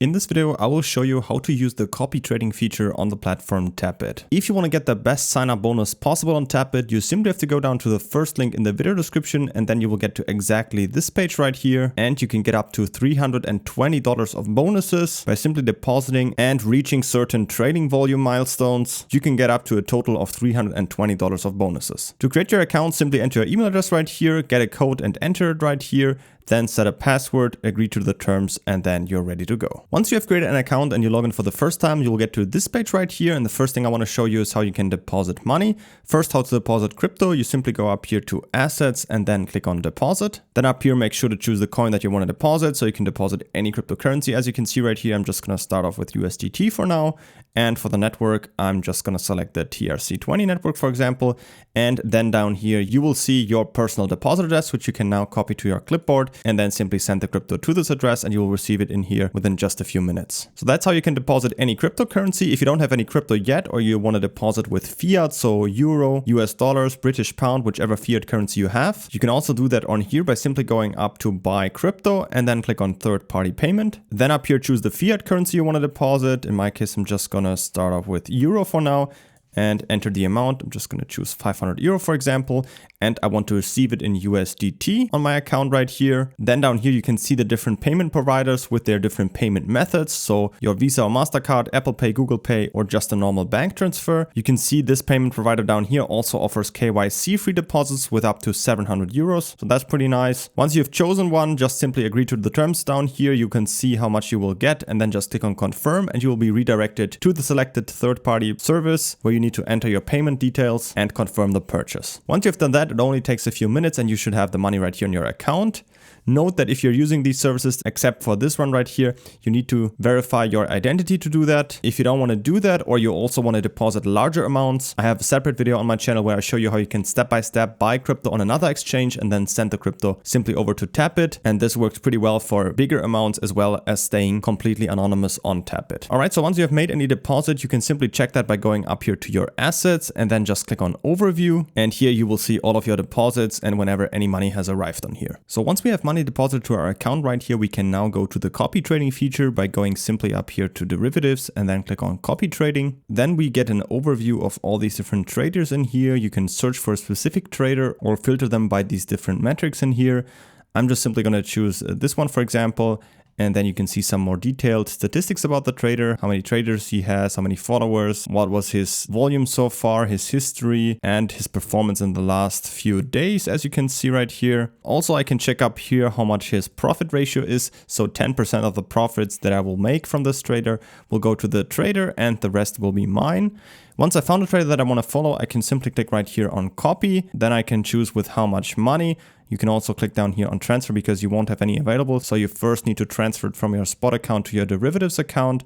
In this video, I will show you how to use the copy trading feature on the platform Tapbit. If you want to get the best sign-up bonus possible on Tapbit, you simply have to go down to the first link in the video description and then you will get to exactly this page right here. And you can get up to $320 of bonuses by simply depositing and reaching certain trading volume milestones. You can get up to a total of $320 of bonuses. To create your account, simply enter your email address right here, get a code and enter it right here. Then set a password, agree to the terms, and then you're ready to go. Once you have created an account and you log in for the first time, you will get to this page right here. And the first thing I want to show you is how you can deposit money. First, how to deposit crypto. You simply go up here to assets and then click on deposit. Then up here, make sure to choose the coin that you want to deposit. So you can deposit any cryptocurrency. As you can see right here, I'm just going to start off with USDT for now. And for the network, I'm just going to select the TRC20 network, for example. And then down here, you will see your personal deposit address, which you can now copy to your clipboard and then simply send the crypto to this address and you will receive it in here within just a few minutes. So that's how you can deposit any cryptocurrency. If you don't have any crypto yet, or you want to deposit with fiat, so euro, US dollars, British pound, whichever fiat currency you have, you can also do that on here by simply going up to buy crypto and then click on third party payment. Then up here, choose the fiat currency you want to deposit. In my case, I'm just going to start off with euro for now and enter the amount. I'm just going to choose 500 euro, for example, and I want to receive it in USDT on my account right here. Then down here, you can see the different payment providers with their different payment methods. So your Visa or MasterCard, Apple Pay, Google Pay, or just a normal bank transfer. You can see this payment provider down here also offers KYC free deposits with up to 700 euros. So that's pretty nice. Once you've chosen one, just simply agree to the terms down here. You can see how much you will get and then just click on confirm and you will be redirected to the selected third-party service where you need to enter your payment details and confirm the purchase. Once you've done that, it only takes a few minutes and you should have the money right here in your account. Note that if you're using these services, except for this one right here, you need to verify your identity to do that. If you don't want to do that, or you also want to deposit larger amounts, I have a separate video on my channel where I show you how you can step by step buy crypto on another exchange and then send the crypto simply over to Tapbit. And this works pretty well for bigger amounts as well as staying completely anonymous on Tapbit. All right, so once you have made any deposit, you can simply check that by going up here to your assets and then just click on overview. And here you will see all of your deposits and whenever any money has arrived on here. So once we have money deposited to our account right here, we can now go to the copy trading feature by going simply up here to derivatives and then click on copy trading. Then we get an overview of all these different traders in here. You can search for a specific trader or filter them by these different metrics in here. I'm just simply going to choose this one, for example. And then you can see some more detailed statistics about the trader, how many traders he has, how many followers, what was his volume so far, his history, and his performance in the last few days, as you can see right here. Also, I can check up here how much his profit ratio is. So 10% of the profits that I will make from this trader will go to the trader and the rest will be mine. Once I found a trader that I want to follow, I can simply click right here on copy. Then I can choose with how much money. You can also click down here on transfer because you won't have any available. So you first need to transfer it from your spot account to your derivatives account.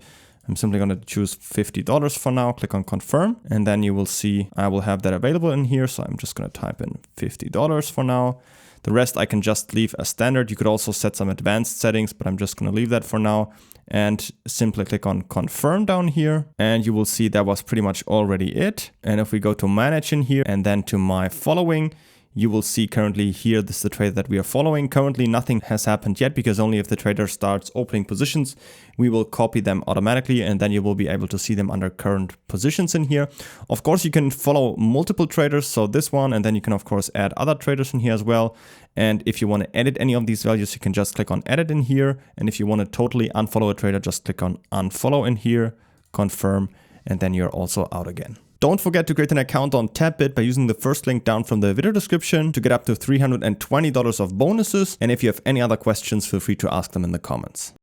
I'm simply going to choose $50 for now. Click on confirm. And then you will see I will have that available in here. So I'm just going to type in $50 for now. The rest I can just leave as standard. You could also set some advanced settings, but I'm just going to leave that for now. And simply click on confirm down here. And you will see that was pretty much already it. And if we go to manage in here and then to my following, you will see currently here, this is the trade that we are following. Currently, nothing has happened yet because only if the trader starts opening positions, we will copy them automatically and then you will be able to see them under current positions in here. Of course, you can follow multiple traders, so this one, and then you can of course add other traders in here as well. And if you want to edit any of these values, you can just click on edit in here. And if you want to totally unfollow a trader, just click on unfollow in here, confirm, and then you're also out again. Don't forget to create an account on Tapbit by using the first link down from the video description to get up to $320 of bonuses. And if you have any other questions, feel free to ask them in the comments.